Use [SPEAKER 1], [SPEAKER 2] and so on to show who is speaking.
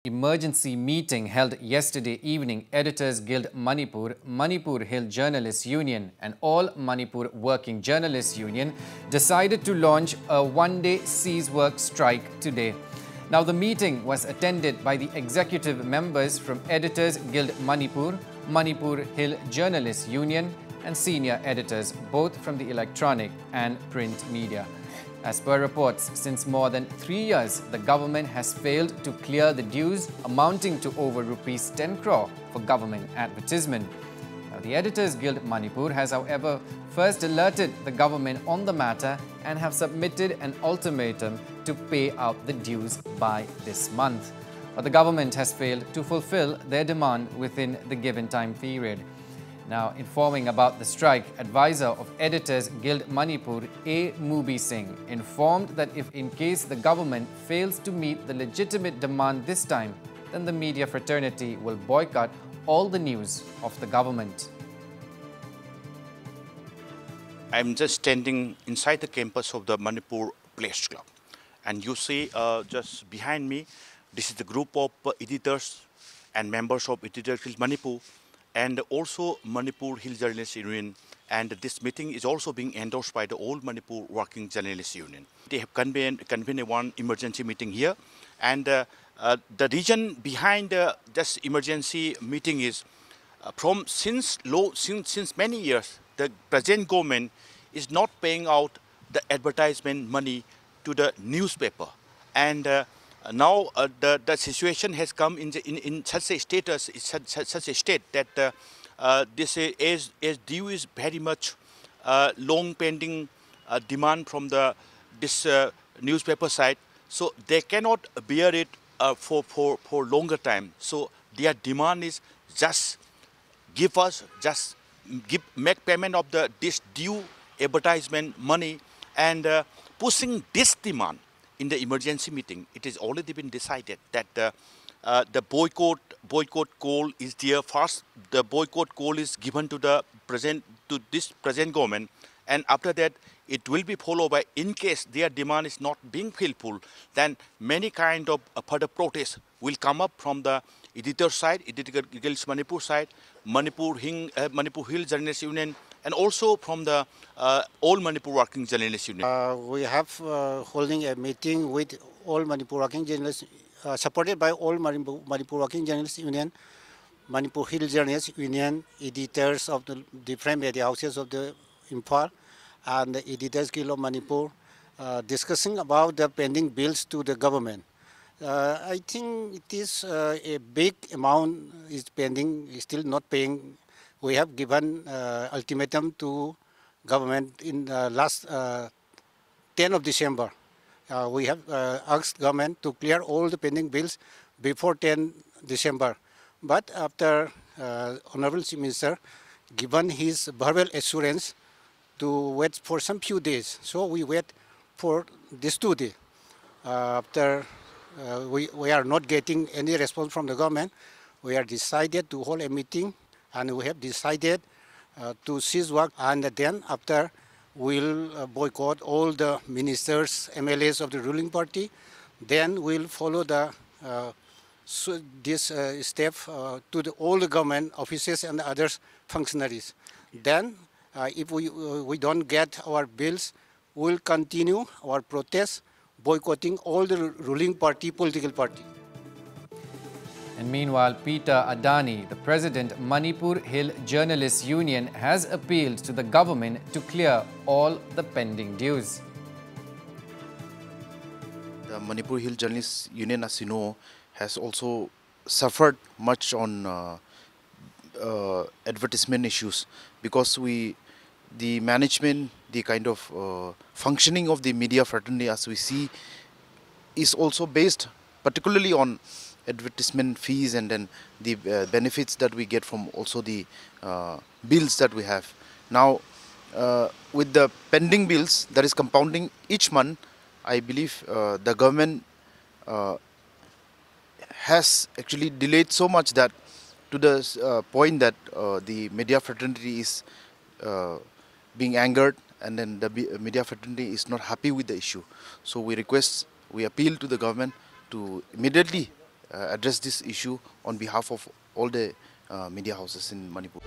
[SPEAKER 1] Emergency meeting held yesterday evening, Editors Guild Manipur, Manipur Hill Journalists Union and All Manipur Working Journalists Union decided to launch a one-day cease work strike today. Now, the meeting was attended by the executive members from Editors Guild Manipur, Manipur Hill Journalists Union and senior editors, both from the electronic and print media. As per reports, since more than 3 years, the government has failed to clear the dues amounting to over rupees 10 crore for government advertisement. Now, the Editors Guild Manipur has, however, first alerted the government on the matter and have submitted an ultimatum to pay out the dues by this month. But the government has failed to fulfill their demand within the given time period. Now, informing about the strike, advisor of Editors Guild Manipur, A. Mubi Singh, informed that if in case the government fails to meet the legitimate demand this time, then the media fraternity will boycott all the news of the government.
[SPEAKER 2] I'm just standing inside the campus of the Manipur Players Club. And you see just behind me, this is the group of editors and members of Editors Guild Manipur, and also Manipur Hill Journalists Union, and this meeting is also being endorsed by the All Manipur Working Journalists Union. They have convened one emergency meeting here, and the reason behind this emergency meeting is since many years the present government is not paying out the advertisement money to the newspaper, and now the situation has come in such a status, such a state that this as due is very much long pending demand from this newspaper side, so they cannot bear it for longer time. So their demand is just make payment of this due advertisement money, and pushing this demand. In the emergency meeting, it has already been decided that the boycott call is there. First, the boycott call is given to this present government, and after that, it will be followed by, in case their demand is not being fulfilled, then many kind of further protests will come up from the editor side, Editors Guild Manipur side, Manipur Hill Journalists Union, and also from the All Manipur Working Journalists Union.
[SPEAKER 3] We have holding a meeting with All Manipur Working Journalists, supported by All Manipur Working Journalists Union, Manipur Hill Journalists Union, editors of the different media houses of the Imphal, and the Editors Guild of Manipur, discussing about the pending bills to the government. I think it is a big amount is pending, still not paying. We have given ultimatum to government in last 10 of December. We have asked government to clear all the pending bills before 10 December. But after Honorable Chief Minister given his verbal assurance to wait for some few days, so we wait for this 2 days. After we are not getting any response from the government, we are decided to hold a meeting, and we have decided to cease work, and then after we'll boycott all the ministers, MLAs of the ruling party. Then we'll follow this step to all the government offices and other functionaries. Then if we don't get our bills, we'll continue our protest, boycotting all the ruling party, political party.
[SPEAKER 1] And meanwhile, Peter Adani, the president, Manipur Hill Journalists Union, has appealed to the government to clear all the pending dues.
[SPEAKER 4] The Manipur Hill Journalists Union, as you know, has also suffered much on advertisement issues, because the management, the kind of functioning of the media fraternity, as we see, is also based particularly on advertisement fees, and then the benefits that we get from also the bills that we have. Now, with the pending bills that is compounding each month, I believe the government has actually delayed so much that to the point that the media fraternity is being angered, and then the media fraternity is not happy with the issue. So we appeal to the government to immediately address this issue on behalf of all the media houses in Manipur.